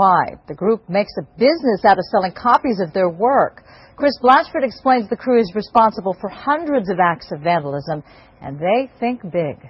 Why? The group makes a business out of selling copies of their work. Chris Blatchford explains the crew is responsible for hundreds of acts of vandalism, and they think big.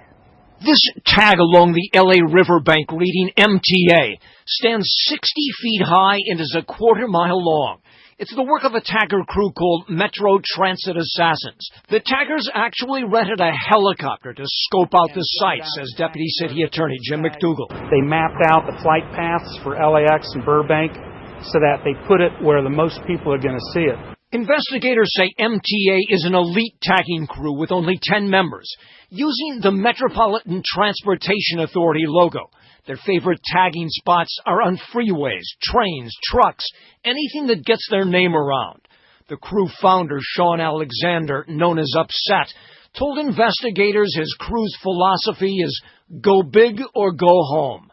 This tag along the L.A. riverbank reading MTA stands 60 feet high and is a quarter-mile long. It's the work of a tagger crew called Metro Transit Assassins. The taggers actually rented a helicopter to scope out the site, says Deputy City Attorney Jim McDougal. They mapped out the flight paths for LAX and Burbank so that they put it where the most people are going to see it. Investigators say MTA is an elite tagging crew with only 10 members, using the Metropolitan Transportation Authority logo. Their favorite tagging spots are on freeways, trains, trucks, anything that gets their name around. The crew founder, Sean Alexander, known as Upset, told investigators his crew's philosophy is go big or go home.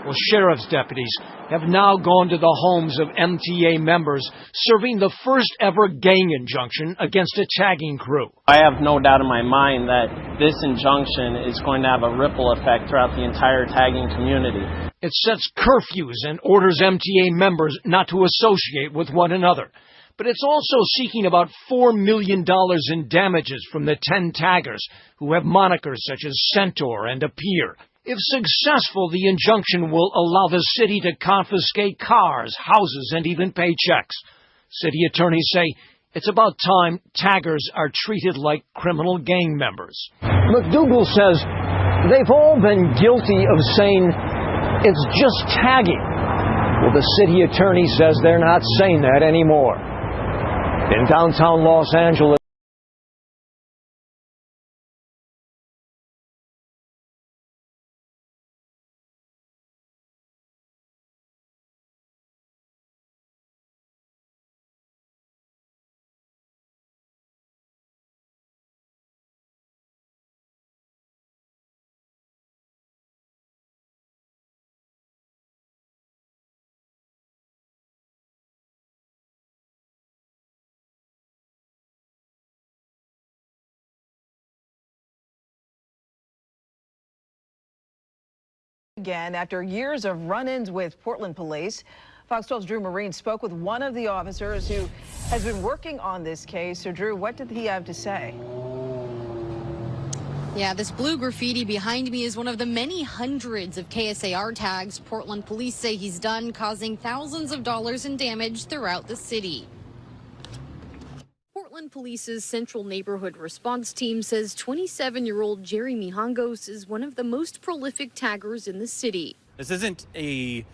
Well, sheriff's deputies have now gone to the homes of MTA members, serving the first ever gang injunction against a tagging crew. I have no doubt in my mind that this injunction is going to have a ripple effect throughout the entire tagging community. It sets curfews and orders MTA members not to associate with one another. But it's also seeking about $4 million in damages from the 10 taggers who have monikers such as Centaur and Appear. If successful, the injunction will allow the city to confiscate cars, houses, and even paychecks. City attorneys say it's about time taggers are treated like criminal gang members. McDougal says they've all been guilty of saying it's just tagging. Well, the city attorney says they're not saying that anymore. In downtown Los Angeles, again after years of run-ins with Portland police. Fox 12's Drew Marine spoke with one of the officers who has been working on this case. So, Drew, what did he have to say? Yeah, this blue graffiti behind me is one of the many hundreds of KSAR tags Portland police say he's done, causing thousands of dollars in damage throughout the city. Portland Police's Central Neighborhood Response Team says 27-year-old Jerry Mijangos is one of the most prolific taggers in the city. This isn't a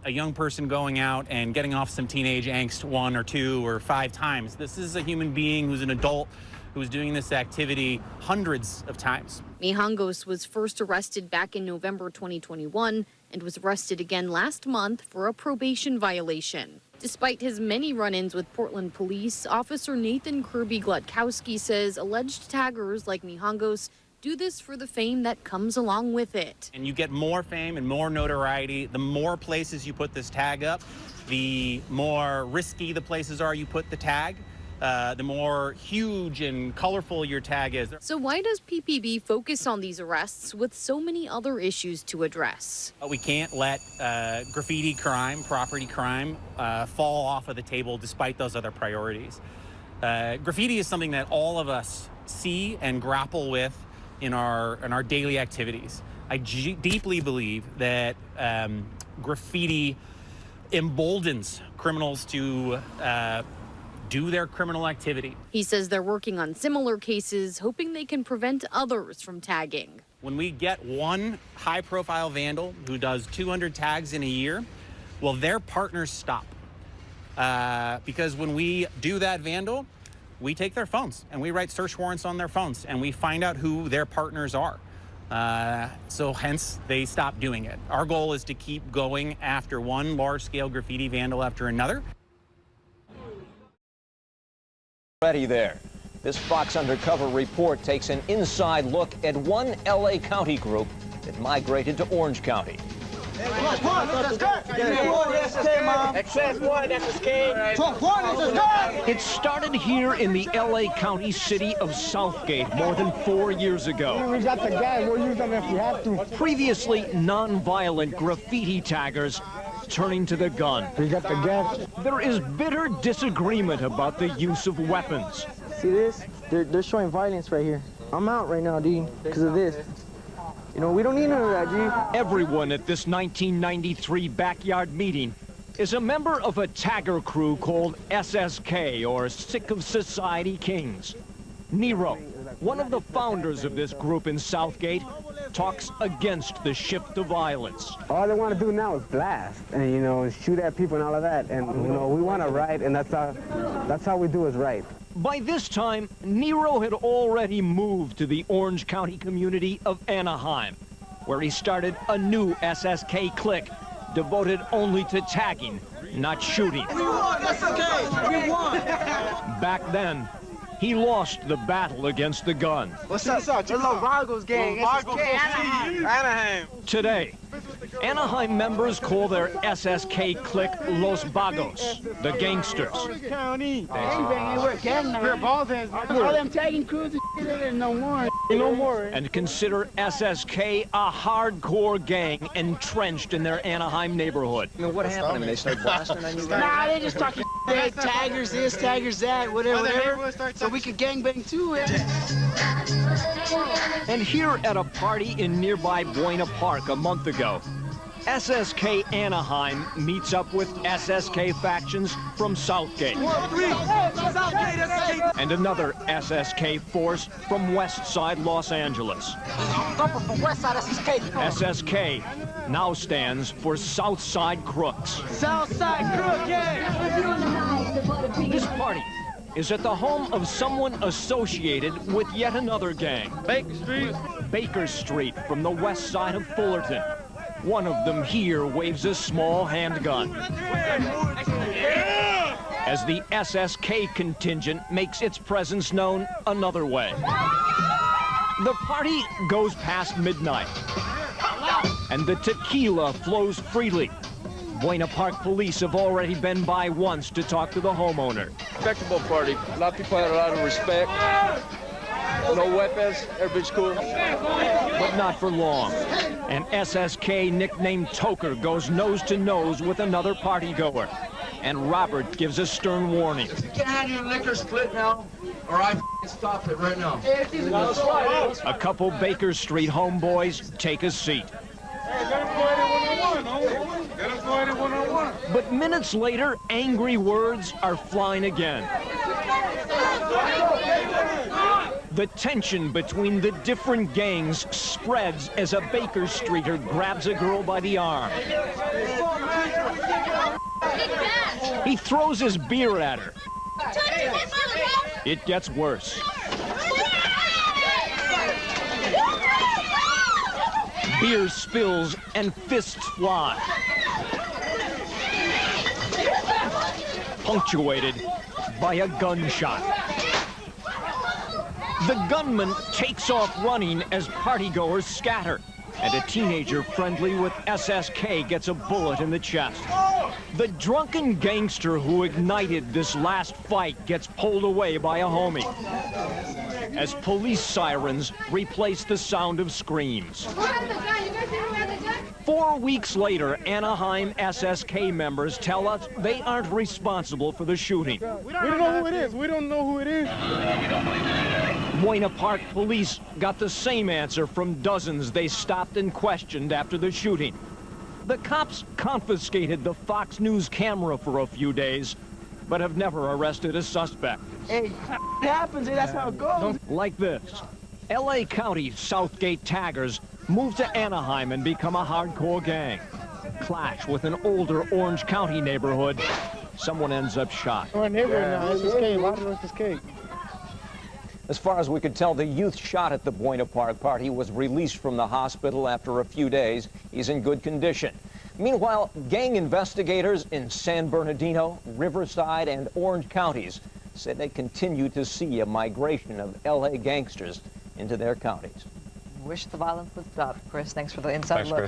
young person going out and getting off some teenage angst 1 or 2 or 5 times. This is a human being who's an adult who's doing this activity hundreds of times. Mijangos was first arrested back in November 2021 and was arrested again last month for a probation violation. Despite his many run-ins with Portland police, Officer Nathan Kirby-Glutkowski says alleged taggers like Mijangos do this for the fame that comes along with it. And you get more fame and more notoriety. The more places you put this tag up, the more risky the places are you put the tag. The more huge and colorful your tag is. So why does PPB focus on these arrests with so many other issues to address? We can't let graffiti crime, property crime, fall off of the table despite those other priorities. Graffiti is something that all of us see and grapple with in our daily activities. I deeply believe that graffiti emboldens criminals to do their criminal activity. He says they're working on similar cases, hoping they can prevent others from tagging. When we get one high-profile vandal who does 200 tags in a year, well, their partners stop. Because when we do that vandal, we take their phones and we write search warrants on their phones and we find out who their partners are. So hence they stop doing it. Our goal is to keep going after one large-scale graffiti vandal after another. ready there. This Fox Undercover report takes an inside look at one LA County group that migrated to Orange County. It started here in the LA County city of Southgate more than 4 years ago. We got the gas, we'll use them if we have to. Previously non-violent graffiti taggers turning to the gun. We got the gas. There is bitter disagreement about the use of weapons. See this? They're showing violence right here. I'm out right now, dude, because of this. You know, we don't need none of that, G. Everyone at this 1993 backyard meeting is a member of a tagger crew called SSK, or Sick of Society Kings. Nero, one of the founders of this group in Southgate, talks against the shift to violence. All they want to do now is blast and, you know, shoot at people and all of that. And, you know, we want to right, and that's how we do is right. By this time, Nero had already moved to the Orange County community of Anaheim, where he started a new SSK clique devoted only to tagging, not shooting. We won, SSK! We won! Back then, he lost the battle against the gun. What's up? It's Los Vagos gang. SSK, Anaheim. Today, Anaheim members call their SSK clique Los Vagos, the Gangsters. Gangbang ain't work. Gang balls hands. All them tagging crews and no more. No more. And consider SSK a hardcore gang entrenched in their Anaheim neighborhood. I mean, what happened? I mean, they started blasting on you? Nah, they just talking taggers this, taggers that, whatever. So we could gangbang too. And here at a party in nearby Buena Park a month ago, SSK Anaheim meets up with SSK factions from Southgate. And another SSK force from West Side Los Angeles. SSK now stands for South Side Crooks. South Side Crook, yeah! This party is at the home of someone associated with yet another gang. Baker Street. Baker Street from the west side of Fullerton. One of them here waves a small handgun. As the SSK contingent makes its presence known another way. The party goes past midnight, and the tequila flows freely. Buena Park police have already been by once to talk to the homeowner. Respectable party. A lot of people had a lot of respect. No weapons. Everybody's cool. But not for long. An SSK nicknamed Toker goes nose to nose with another party goer. And Robert gives a stern warning. You can't have your liquor split now, or I stop it right now. A couple Baker Street homeboys take a seat. But minutes later, angry words are flying again. The tension between the different gangs spreads as a Baker Streeter grabs a girl by the arm. He throws his beer at her. It gets worse. Beer spills and fists fly. Punctuated by a gunshot. The gunman takes off running as partygoers scatter, and a teenager friendly with SSK gets a bullet in the chest. The drunken gangster who ignited this last fight gets pulled away by a homie, as police sirens replace the sound of screams. 4 weeks later, Anaheim SSK members tell us they aren't responsible for the shooting. We don't know who it is. We don't know who it is. Buena Park police got the same answer from dozens they stopped and questioned after the shooting. The cops confiscated the Fox News camera for a few days, but have never arrested a suspect. Hey, it happens, that's how it goes. Like this, LA County Southgate taggers move to Anaheim and become a hardcore gang. Clash with an older Orange County neighborhood. Someone ends up shot. Our neighborhood now, SSK, a lot of SSK. As far as we could tell, the youth shot at the Buena Park party was released from the hospital after a few days. He's in good condition. Meanwhile, gang investigators in San Bernardino, Riverside, and Orange counties say they continue to see a migration of LA gangsters into their counties. Wish the violence would stop. Chris, thanks for the inside look.